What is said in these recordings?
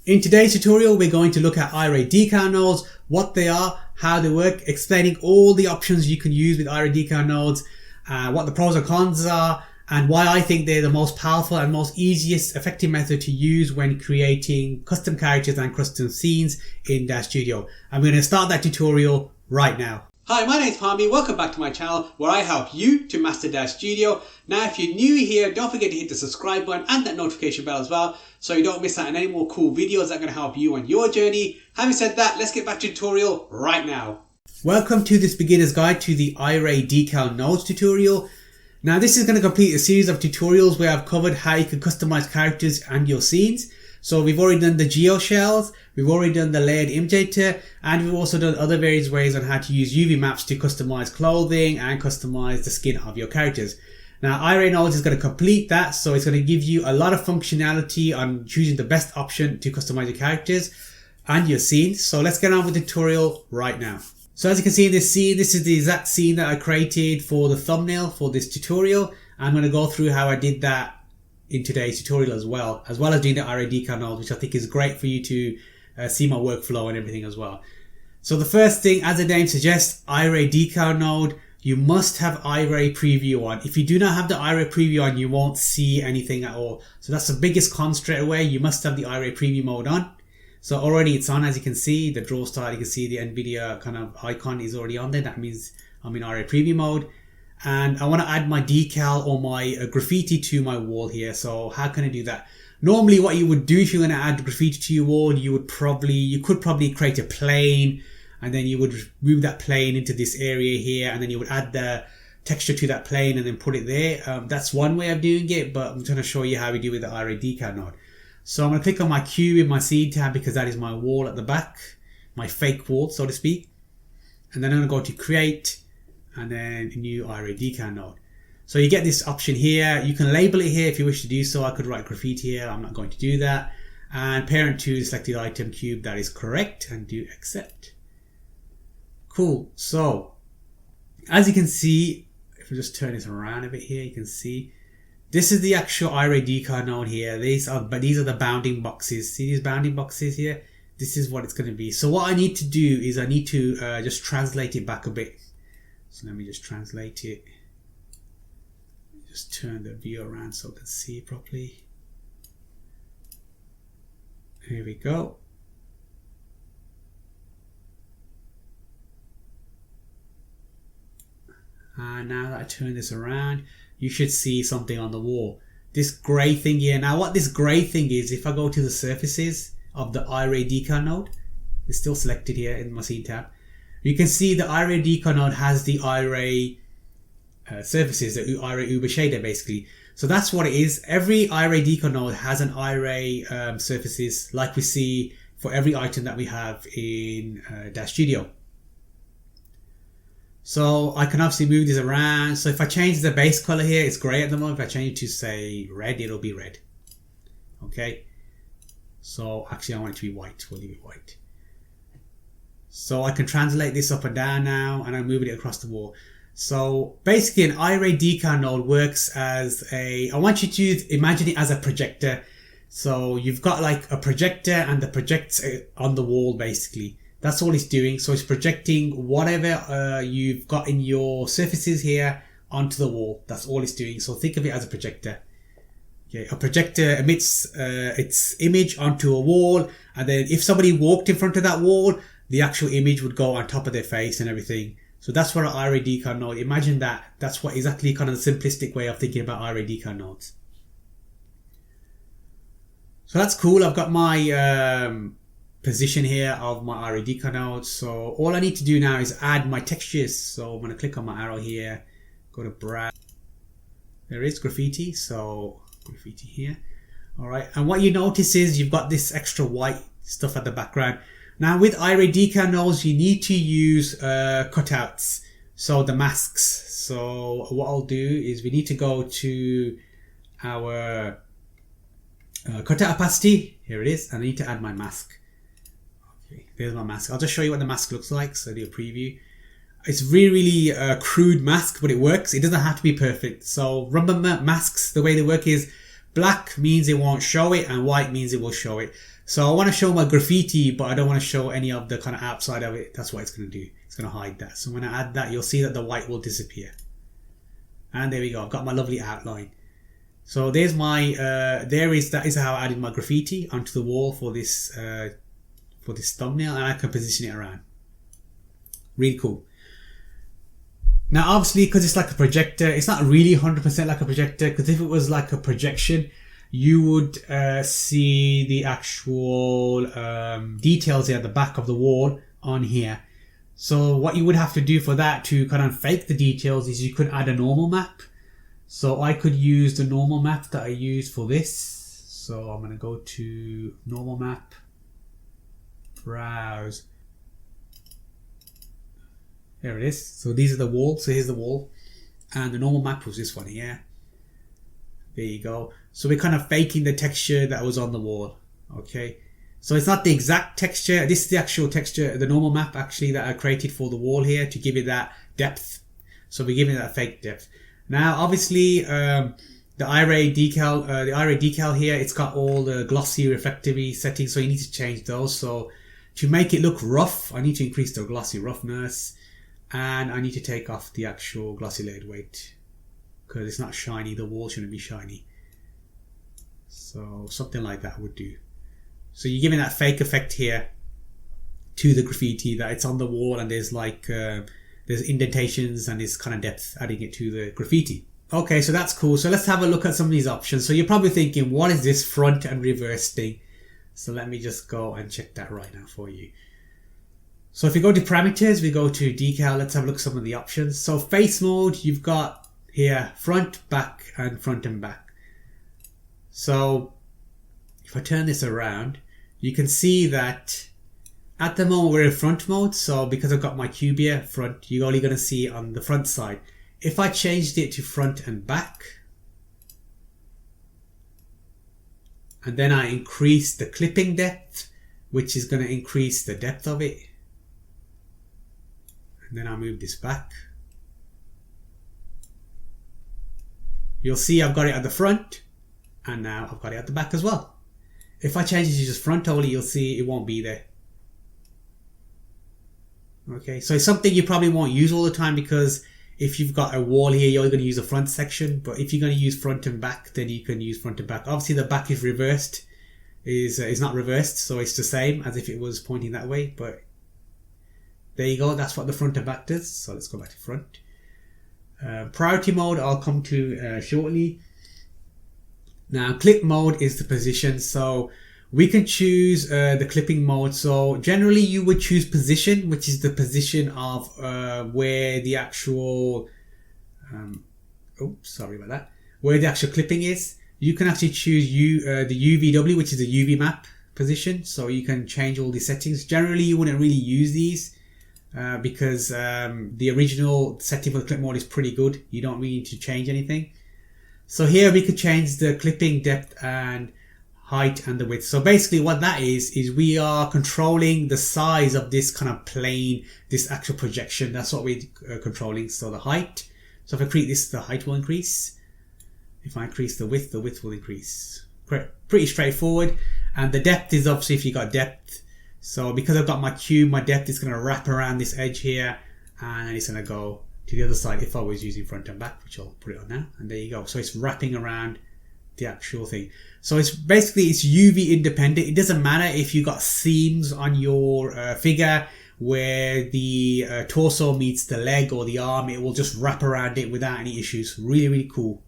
In today's tutorial, we're going to look at Iray Decal Nodes, what they are, how they work, explaining all the options you can use with Iray Decal Nodes, what the pros and cons are, and why I think they're the most powerful and most easiest effective method to use when creating custom characters and custom scenes in DAZSTUDIO. I'm going to start that tutorial right now. Hi, my name is Palmy. Welcome back to my channel where I help you to master DAZSTUDIO. Now, if you're new here, don't forget to hit the subscribe button and that notification bell as well, so you don't miss out on any more cool videos that are going to help you on your journey. Having said that, let's get back to the tutorial right now. Welcome to this beginner's guide to the Iray Decal Nodes tutorial. Now, this is going to complete a series of tutorials where I've covered how you can customize characters and your scenes. So we've already done the geo shells, we've already done the layered image editor, and we've also done other various ways on how to use UV maps to customize clothing and customize the skin of your characters. Now, Iray Nodes is going to complete that, so it's going to give you a lot of functionality on choosing the best option to customize your characters and your scenes. So let's get on with the tutorial right now. So as you can see in this scene, this is the exact scene that I created for the thumbnail for this tutorial. I'm going to go through how I did that in today's tutorial as well as doing the Iray Decal Node, which I think is great for you to see my workflow and everything as well. So the first thing, as the name suggests, Iray Decal Node, you must have Iray Preview on. If you do not have the Iray Preview on, you won't see anything at all. So that's the biggest con straight away. You must have the Iray Preview mode on. So already it's on, as you can see, the draw style, you can see the NVIDIA kind of icon is already on there. That means I'm in Iray Preview mode. And I want to add my decal or my graffiti to my wall here. So how can I do that? Normally what you would do if you're going to add graffiti to your wall, you could probably create a plane, and then you would move that plane into this area here, and then you would add the texture to that plane and then put it there. That's one way of doing it, but I'm going to show you how we do with the Iray Decal Node. So I'm going to click on my cube in my scene tab because that is my wall at the back, my fake wall, so to speak. And then I'm going to go to create and then a new Iray Decal Node. So you get this option here. You can label it here if you wish to do so. I could write graffiti here. I'm not going to do that. And parent to the selected item cube, that is correct, and do accept. Cool. So as you can see, if we just turn this around a bit here, you can see this is the actual Iray Decal Node here. These are the bounding boxes. See these bounding boxes here? This is what it's going to be. So what I need to do is I need to just translate it back a bit. So let me just translate it. Just turn the view around so I can see it properly. Here we go. And now that I turn this around, you should see something on the wall. This grey thing here. Now what this grey thing is, if I go to the surfaces of the Iray Decal Node, it's still selected here in my scene tab. You can see the Iray Decal Node has the Iray surfaces, the Iray Uber shader basically. So that's what it is. Every Iray Decal Node has an Iray surfaces like we see for every item that we have in DAZSTUDIO. So I can obviously move this around. So if I change the base color here, it's gray at the moment. If I change it to say red, it'll be red. Okay. So actually I want it to be white. We'll leave it white. So I can translate this up and down now, and I'm moving it across the wall. So basically an Iray Decal Node works as I want you to imagine it as a projector. So you've got like a projector and the projects on the wall basically. That's all it's doing. So it's projecting whatever you've got in your surfaces here onto the wall. That's all it's doing. So think of it as a projector. Okay, a projector emits its image onto a wall, and then if somebody walked in front of that wall, the actual image would go on top of their face and everything. So that's what an Iray Decal Node. Imagine that. That's what exactly kind of the simplistic way of thinking about Iray Decal Nodes. So that's cool. I've got my position here of my Iray Decal Nodes. So all I need to do now is add my textures. So I'm going to click on my arrow here, go to browse. There is graffiti. So graffiti here. All right. And what you notice is you've got this extra white stuff at the background. Now with Iray Decal Nodes, you need to use cutouts, so the masks. So what I'll do is we need to go to our cutout opacity. Here it is, and I need to add my mask. Okay, there's my mask. I'll just show you what the mask looks like. So do a preview. It's really a crude mask, but it works. It doesn't have to be perfect. So rubber masks, the way they work is black means it won't show it, and white means it will show it. So I want to show my graffiti, but I don't want to show any of the kind of outside of it. That's what it's going to do. It's going to hide that. So when I add that, you'll see that the white will disappear. And there we go. I've got my lovely outline. So there's my, that is how I added my graffiti onto the wall for this thumbnail, and I can position it around. Really cool. Now obviously, because it's like a projector, it's not really 100% like a projector, because if it was like a projection, you would see the actual details here at the back of the wall on here. So what you would have to do for that to kind of fake the details is you could add a normal map. So I could use the normal map that I used for this. So I'm going to go to normal map, browse. There it is. So these are the walls. So here's the wall. And the normal map was this one here. There you go. So we're kind of faking the texture that was on the wall. Okay. So it's not the exact texture. This is the actual texture, the normal map actually that I created for the wall here to give it that depth. So we're giving it that fake depth. Now, obviously, the Iray Decal here, it's got all the glossy reflectivity settings, so you need to change those. So to make it look rough, I need to increase the glossy roughness, and I need to take off the actual glossy layered weight because it's not shiny. The wall shouldn't be shiny. So something like that would do. So you're giving that fake effect here to the graffiti that it's on the wall, and there's like there's indentations and this kind of depth, adding it to the graffiti. Okay, so that's cool. So let's have a look at some of these options. So you're probably thinking, what is this front and reverse thing? So let me just go and check that right now for you. So if you go to parameters, we go to decal. Let's have a look at some of the options. So face mode, you've got here front, back, and front and back. So if I turn this around, you can see that at the moment we're in front mode. So because I've got my cube here, front, you're only going to see on the front side. If I changed it to front and back, and then I increase the clipping depth, which is going to increase the depth of it, and then I move this back, you'll see I've got it at the front, and now I've got it at the back as well. If I change it to just front only, you'll see it won't be there. Okay, so it's something you probably won't use all the time, because if you've got a wall here, you're only going to use the front section. But if you're going to use front and back, then you can use front and back. Obviously, the back is reversed, is not reversed, so it's the same as if it was pointing that way. But there you go. That's what the front and back does. So let's go back to front. Priority mode, I'll come to shortly. Now, clip mode is the position. So we can choose the clipping mode. So generally you would choose position, which is the position of where the actual, where the actual clipping is. You can actually choose the UVW, which is the UV map position. So you can change all these settings. Generally you wouldn't really use these because the original setting for the clip mode is pretty good. You don't really need to change anything. So here we could change the clipping depth and height and the width. So basically what that is we are controlling the size of this kind of plane, this actual projection. That's what we're controlling. So the height. So if I create this, the height will increase. If I increase the width will increase. Pretty straightforward. And the depth is obviously if you got depth. So because I've got my cube, my depth is going to wrap around this edge here, and then it's going to go to the other side if I was using front and back, which I'll put it on now. And there you go. So it's wrapping around the actual thing. So it's basically, it's UV independent. It doesn't matter if you got seams on your figure where the torso meets the leg or the arm. It will just wrap around it without any issues. Really, really cool.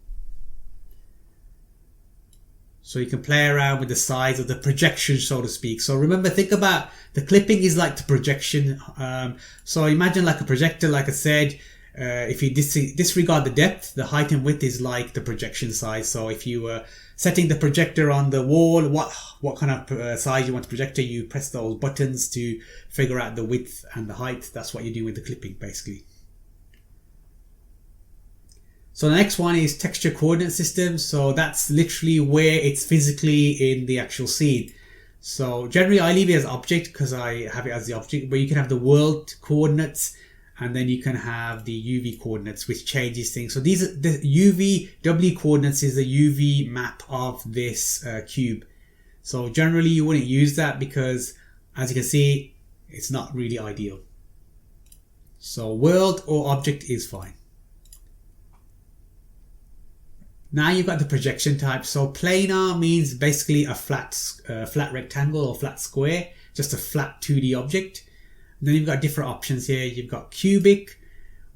So you can play around with the size of the projection, so to speak. So remember, think about the clipping is like the projection. So imagine like a projector, like I said. If you disregard the depth, the height and width is like the projection size. So if you were setting the projector on the wall, what kind of size you want the projector, you press those buttons to figure out the width and the height. That's what you do with the clipping, basically. So the next one is texture coordinate system. So that's literally where it's physically in the actual scene. So generally I leave it as object because I have it as the object, but you can have the world coordinates, and then you can have the UV coordinates, which changes things. So these are the UVW coordinates is the UV map of this cube. So generally you wouldn't use that because, as you can see, it's not really ideal. So world or object is fine. Now you've got the projection type. So planar means basically a flat rectangle or flat square, just a flat 2D object. And then you've got different options here. You've got cubic,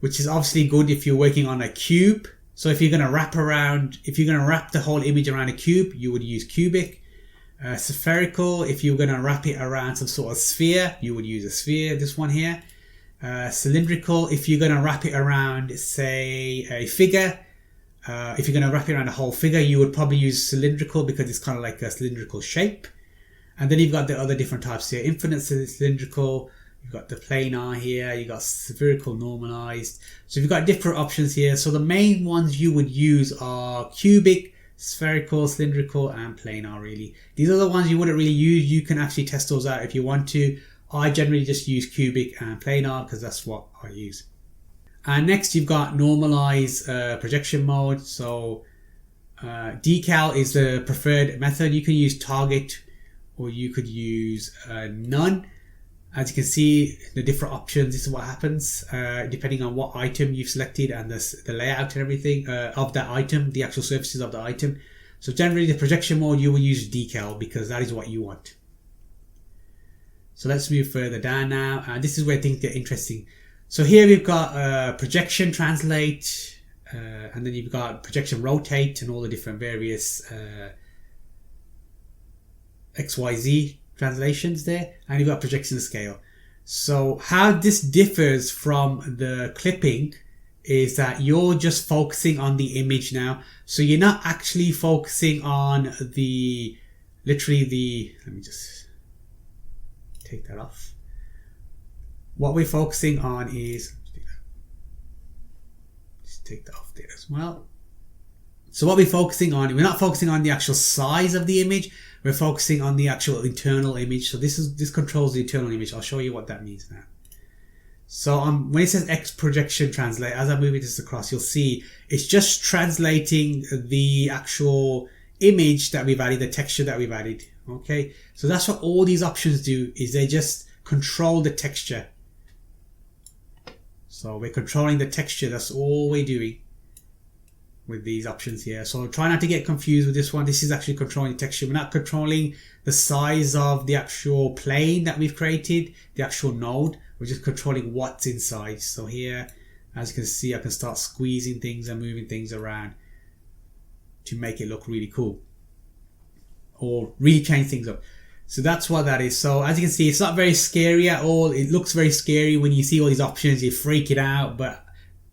which is obviously good if you're working on a cube. So if you're going to wrap the whole image around a cube, you would use cubic. Spherical, if you're going to wrap it around some sort of sphere, you would use a sphere, this one here. Cylindrical, if you're going to wrap it around, say, a figure. If you're going to wrap it around a whole figure, you would probably use cylindrical because it's kind of like a cylindrical shape. And then you've got the other different types here. Infinite cylindrical, you've got the planar here, you've got spherical normalized. So you've got different options here. So the main ones you would use are cubic, spherical, cylindrical, and planar really. These are the ones you wouldn't really use. You can actually test those out if you want to. I generally just use cubic and planar because that's what I use. And next you've got normalize projection mode. So decal is the preferred method. You can use target or you could use none. As you can see, the different options, this is what happens depending on what item you've selected and the layout and everything of that item, the actual surfaces of the item. So generally the projection mode, you will use decal because that is what you want. So let's move further down now. And this is where things get interesting. So here we've got projection translate, and then you've got projection rotate and all the different various XYZ translations there, and you've got projection scale. So how this differs from the clipping is that you're just focusing on the image now. So you're not actually focusing on let me just take that off. What we're focusing on is, just take that off there as well. So what we're focusing on, we're not focusing on the actual size of the image, we're focusing on the actual internal image. So this controls the internal image. I'll show you what that means now. So when it says X projection translate, as I move this across, you'll see it's just translating the actual image that we've added, the texture that we've added. Okay, so that's what all these options do, is they just control the texture. So we're controlling the texture, that's all we're doing with these options here. So try not to get confused with this one. This is actually controlling the texture. We're not controlling the size of the actual plane that we've created, the actual node. We're just controlling what's inside. So here, as you can see, I can start squeezing things and moving things around to make it look really cool or really change things up. So that's what that is. So as you can see, it's not very scary at all. It looks very scary when you see all these options, you freak it out, but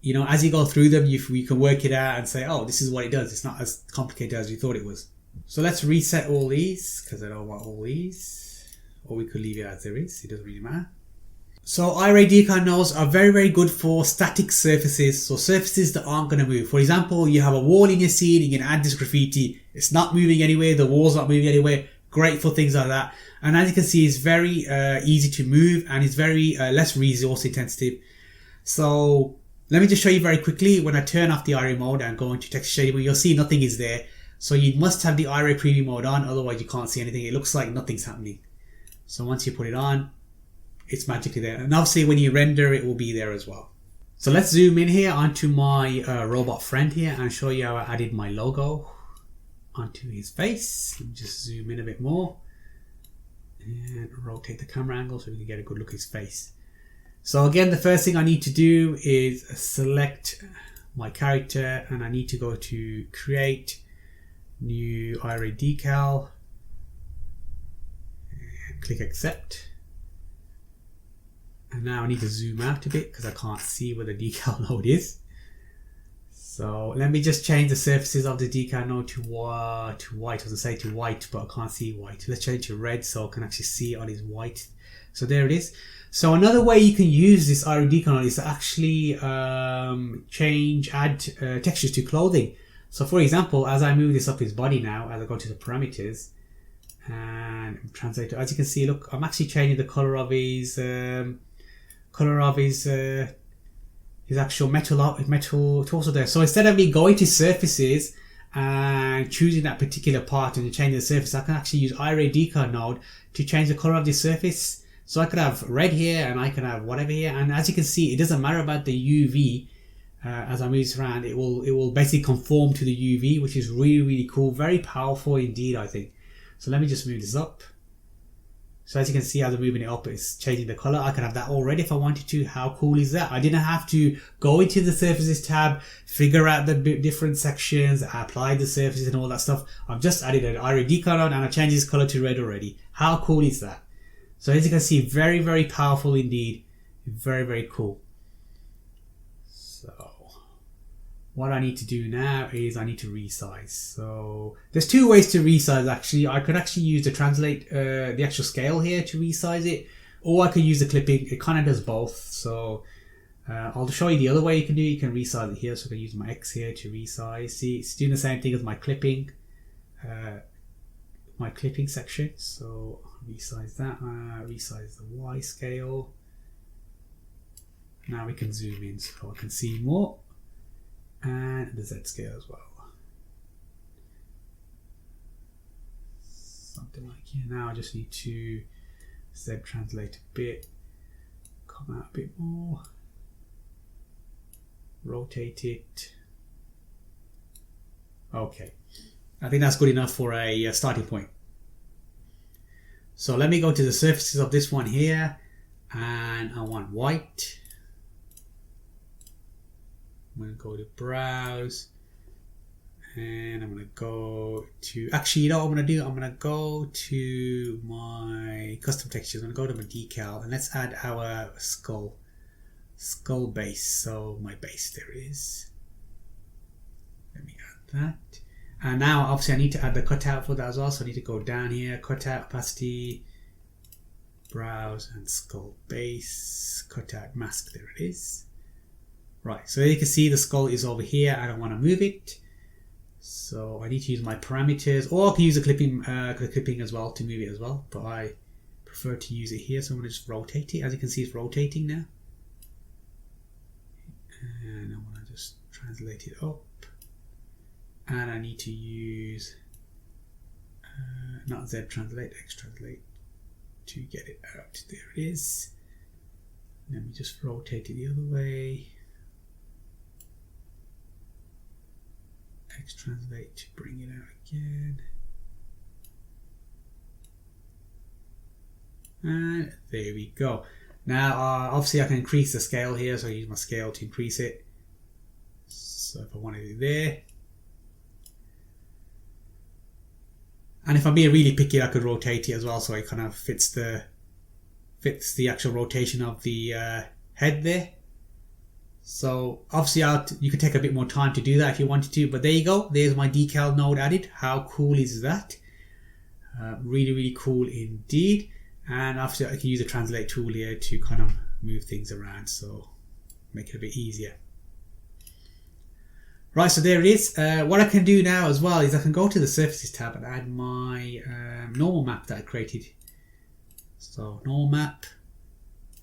you know, as you go through them, you can work it out and say, oh, this is what it does. It's not as complicated as you thought it was. So let's reset all these because I don't want all these, or we could leave it as there is. It doesn't really matter. So Iray Decal Nodes are very, very good for static surfaces. So surfaces that aren't going to move. For example, you have a wall in your scene, you can add this graffiti. It's not moving anywhere. The wall's not moving anywhere. Great for things like that. And as you can see, it's very easy to move and it's very less resource intensive. So let me just show you very quickly. When I turn off the Iray mode and go into texture shading, you'll see nothing is there. So you must have the Iray preview mode on, otherwise you can't see anything. It looks like nothing's happening. So once you put it on, it's magically there. And obviously when you render, it will be there as well. So let's zoom in here onto my robot friend here and show you how I added my logo onto his face. Let me just zoom in a bit more and rotate the camera angle so we can get a good look at his face. So again, the first thing I need to do is select my character and I need to go to create new Iray Decal and click accept. And now I need to zoom out a bit because I can't see where the decal node is. So let me just change the surfaces of the decal node to white. I was going to say to white, but I can't see white. Let's change to red so I can actually see it on his white. So there it is. So another way you can use this Iray Decal Node is to actually add textures to clothing. So for example, as I move this up his body now, as I go to the parameters and translate, as you can see, look, I'm actually changing the color of his actual metal torso there. So instead of me going to surfaces and choosing that particular part and changing the surface, I can actually use Iray Decal Node to change the color of the surface. So I could have red here and I can have whatever here, and as you can see, it doesn't matter about the UV. As I move this around, it will basically conform to the UV, which is really cool, very powerful indeed, I think. So let me just move this up. So as you can see, as I'm moving it up, it's changing the color. I can have that already if I wanted to. How cool is that? I didn't have to go into the surfaces tab, figure out the different sections, apply the surfaces and all that stuff. I've just added an Iray Decal Node and I changed this color to red already. How cool is that? So as you can see, very powerful indeed. Very cool. So what I need to do now is I need to resize. So there's two ways to resize actually. I could actually use the translate, the actual scale here to resize it, or I could use the clipping. It kind of does both. So I'll show you the other way you can do it. You can resize it here. So I can use my X here to resize. See, it's doing the same thing as my clipping section. So resize that, resize the Y scale. Now we can zoom in so I can see more. And the Z scale as well. Something like here. Now I just need to Z translate a bit, come out a bit more, rotate it. Okay, I think that's good enough for a starting point. So let me go to the surfaces of this one here, and I want white. I'm going to go to browse, and I'm going to go to, actually, you know what I'm going to do? I'm going to go to my custom textures. I'm going to go to my decal, and let's add our skull base. So my base, there it is. Let me add that. And now obviously I need to add the cutout for that as well. So I need to go down here, cutout, opacity, browse, and skull base, cutout, mask, there it is. Right, so you can see the skull is over here. I don't want to move it, so I need to use my parameters, or I can use the clipping as well to move it as well, but I prefer to use it here. So I'm going to just rotate it. As you can see, it's rotating now, and I want to just translate it up, and I need to use not Z translate, X translate to get it out. There it is. Let me just rotate it the other way. X translate to bring it out again. And there we go. Now obviously I can increase the scale here, so I use my scale to increase it. So if I wanted it there. And if I'm being really picky, I could rotate it as well, so it kind of fits the actual rotation of the head there. So obviously you could take a bit more time to do that if you wanted to, but there you go. There's my decal node added. How cool is that? Really cool indeed. And obviously I can use the translate tool here to kind of move things around, so make it a bit easier. Right, so there it is. What I can do now as well is I can go to the surfaces tab and add my normal map that I created. So normal map,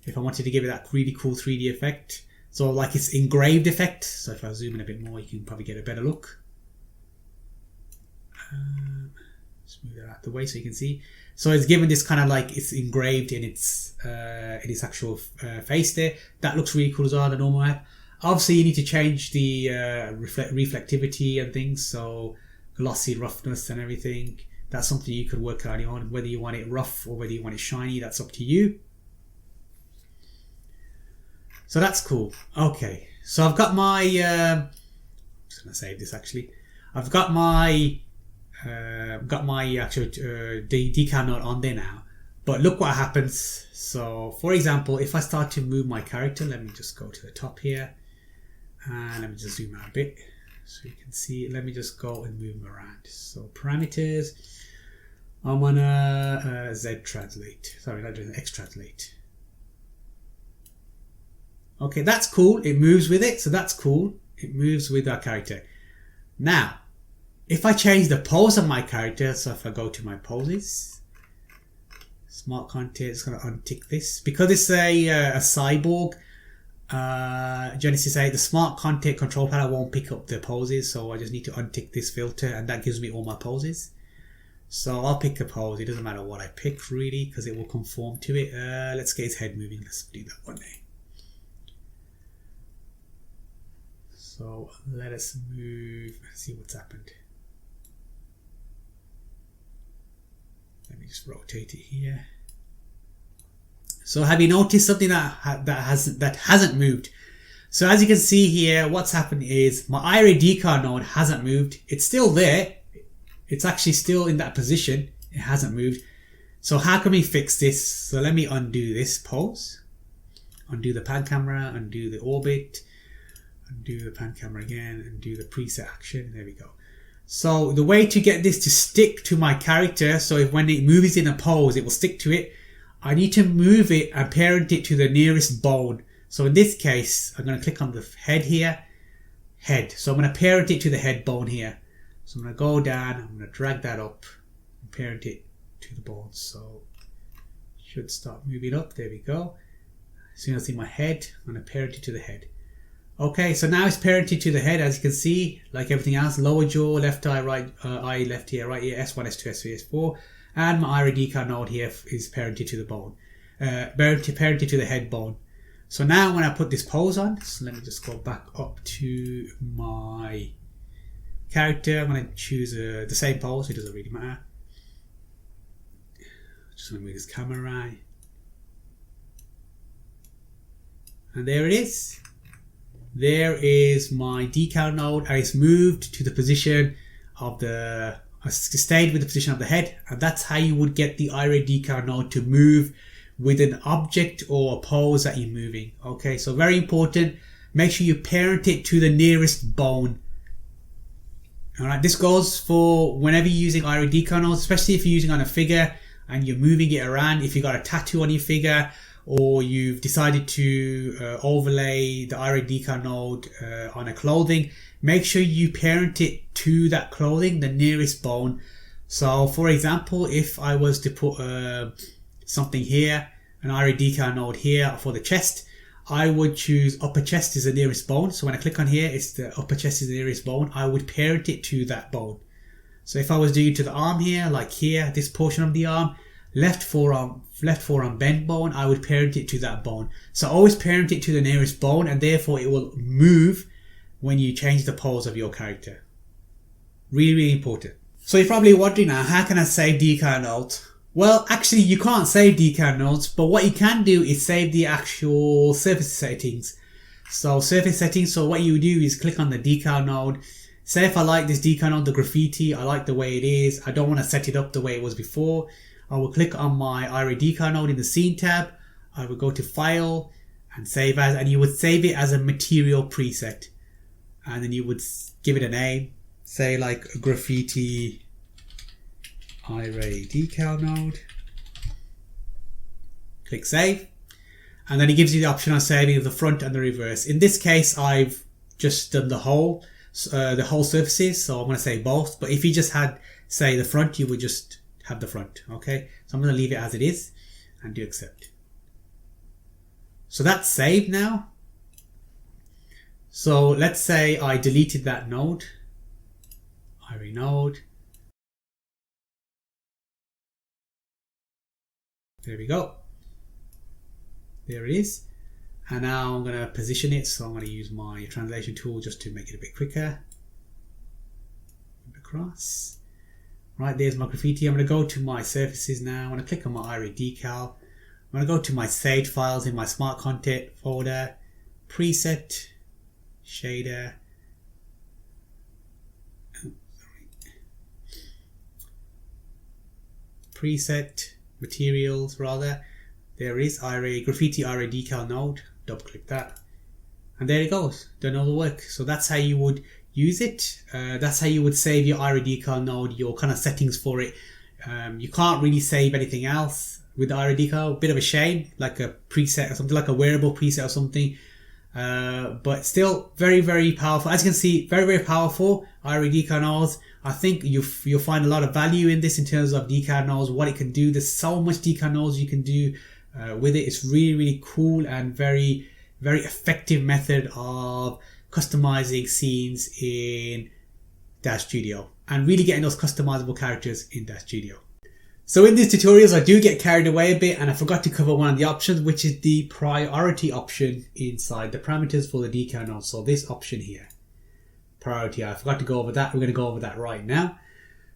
if I wanted to give it that really cool 3D effect. So like it's engraved effect. So if I zoom in a bit more, you can probably get a better look. Just move that out the way so you can see. So it's given this kind of like it's engraved in its actual face there. That looks really cool as well, the normal map. Obviously you need to change the reflectivity and things. So glossy, roughness and everything. That's something you could work out on. Whether you want it rough or whether you want it shiny, that's up to you. So that's cool. Okay, so I've got my I'm just gonna save this actually. I've got my actual decal node on there now, but look what happens. So for example, if I start to move my character, let me just go to the top here and let me just zoom out a bit so you can see. Let me just go and move them around. So parameters, I'm gonna Z translate, sorry, not doing X translate. Okay, that's cool. It moves with it, so that's cool. It moves with our character. Now, if I change the pose of my character, so if I go to my poses, smart content, it's going to untick this. Because it's a cyborg, Genesis 8, the smart content control panel won't pick up the poses, so I just need to untick this filter and that gives me all my poses. So I'll pick a pose, it doesn't matter what I pick really because it will conform to it. Let's get his head moving, let's do that one day. So let us move, see what's happened. Let me just rotate it here. So have you noticed something that hasn't moved? So as you can see here, what's happened is my Iray Decal node hasn't moved. It's still there. It's actually still in that position. It hasn't moved. So how can we fix this? So let me undo this pose. Undo the pan camera, undo the orbit, undo the pan camera again, undo the preset action. There we go. So the way to get this to stick to my character, so if when it moves in a pose, it will stick to it. I need to move it and parent it to the nearest bone. So in this case, I'm going to click on the head here, head. So I'm going to parent it to the head bone here. So I'm going to go down, I'm going to drag that up and parent it to the bone. So it should start moving up. There we go. As soon as I see my head, I'm going to parent it to the head. Okay, so now it's parented to the head, as you can see, like everything else. Lower jaw, left eye, right eye, left ear, right ear, S1, S2, S3, S4. And my Iray Decal node here is parented to the bone, parented to the head bone. So now when I put this pose on, so let me just go back up to my character. I'm going to choose the same pose, it doesn't really matter. Just going to move this camera. And there it is. There is my decal node and it's moved to the position of the, stayed with the position of the head, and that's how you would get the Iray Decal node to move with an object or a pose that you're moving. Okay, so very important, make sure you parent it to the nearest bone. Alright, this goes for whenever you're using Iray Decal nodes, especially if you're using on a figure and you're moving it around. If you got a tattoo on your figure or you've decided to overlay the Iray Decal node on a clothing, make sure you parent it to that clothing, the nearest bone. So for example, if I was to put something here, an Iray Decal node here for the chest, I would choose upper chest is the nearest bone. So when I click on here, it's the upper chest is the nearest bone. I would parent it to that bone. So if I was doing it to the arm here, like here, this portion of the arm, left forearm bend bone, I would parent it to that bone. So always parent it to the nearest bone, and therefore it will move when you change the pose of your character. Really, really important. So you're probably wondering now, how can I save decal nodes? Well, actually you can't save decal nodes, but what you can do is save the actual surface settings. So surface settings, so what you do is click on the decal node. Say if I like this decal node, the graffiti, I like the way it is, I don't want to set it up the way it was before. I will click on my Iray Decal node in the scene tab. I will go to file and save as, and you would save it as a material preset. And then you would give it a name, say like graffiti Iray Decal node. Click save. And then it gives you the option of saving the front and the reverse. In this case, I've just done the whole surfaces. So I'm going to say both. But if you just had, say, the front, you would just have the front. Okay. So I'm going to leave it as it is and do accept. So that's saved now. So let's say I deleted that node. Iray node. There we go. There it is. And now I'm going to position it. So I'm going to use my translation tool just to make it a bit quicker. Across. Right, there's my graffiti. I'm going to go to my surfaces now. I'm going to click on my Iray Decal. I'm going to go to my saved files in my smart content folder. Preset. Shader. Oh, sorry. Preset. Materials rather. There is graffiti Iray Decal node. Double click that. And there it goes. Done all the work. So that's how you would use it. That's how you would save your Iray Decal node, your kind of settings for it. You can't really save anything else with the Iray Decal. Bit of a shame, like a preset or something, like a wearable preset or something. But still very, very powerful. As you can see, very, very powerful Iray Decal nodes. I think you'll find a lot of value in this in terms of decal nodes, what it can do. There's so much decal nodes you can do with it. It's really, really cool and very, very effective method of customizing scenes in DAZSTUDIO and really getting those customizable characters in DAZSTUDIO. So in these tutorials, I do get carried away a bit and I forgot to cover one of the options, which is the priority option inside the parameters for the decal node. So this option here, priority, I forgot to go over that. We're going to go over that right now.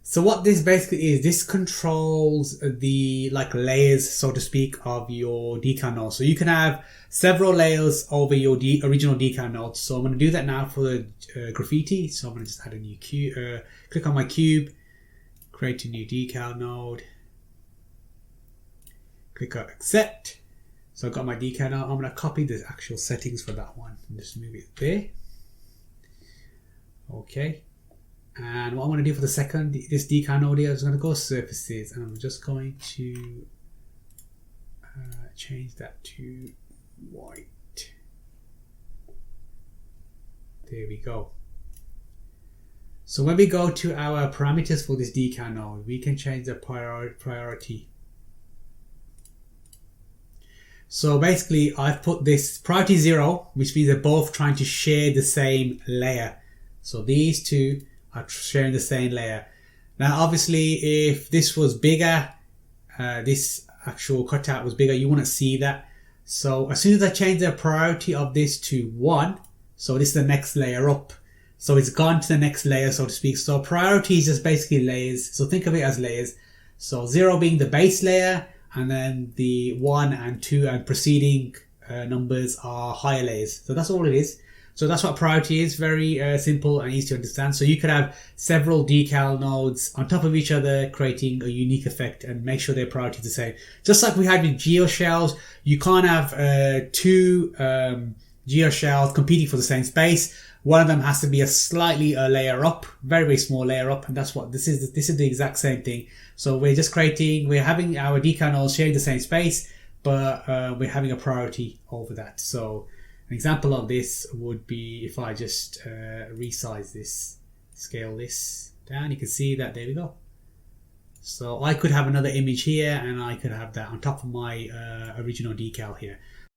So what this basically is, this controls the layers, so to speak, of your decal node. So you can have several layers over your original decal node. So I'm going to do that now for the graffiti. So I'm going to just add a new cube, click on my cube, create a new decal node. Click on accept. So I've got my decal now. I'm going to copy the actual settings for that one and just move it there. Okay. And what I'm going to do for the second, this decal node here, is going to go surfaces, and I'm just going to change that to white. There we go. So when we go to our parameters for this decal node, we can change the priority. So basically I've put this priority 0, which means they're both trying to share the same layer. So these two are sharing the same layer. Now obviously if this was bigger, this actual cutout was bigger, you wouldn't see that. So as soon as I change the priority of this to 1, so this is the next layer up. So it's gone to the next layer, so to speak. So priority is just basically layers. So think of it as layers. So 0 being the base layer, and then the 1 and 2 and preceding numbers are higher layers. So that's all it is. So that's what priority is. Very simple and easy to understand. So you could have several decal nodes on top of each other, creating a unique effect and make sure their priority is the same. Just like we had with geoshells, you can't have two geoshells competing for the same space. One of them has to be a slightly layer up, very small layer up, and that's what this is. This is the exact same thing. So we're just we're having our decal nodes sharing the same space, but we're having a priority over that. So an example of this would be if I just resize this, scale this down, you can see that there we go. So I could have another image here and I could have that on top of my original decal here.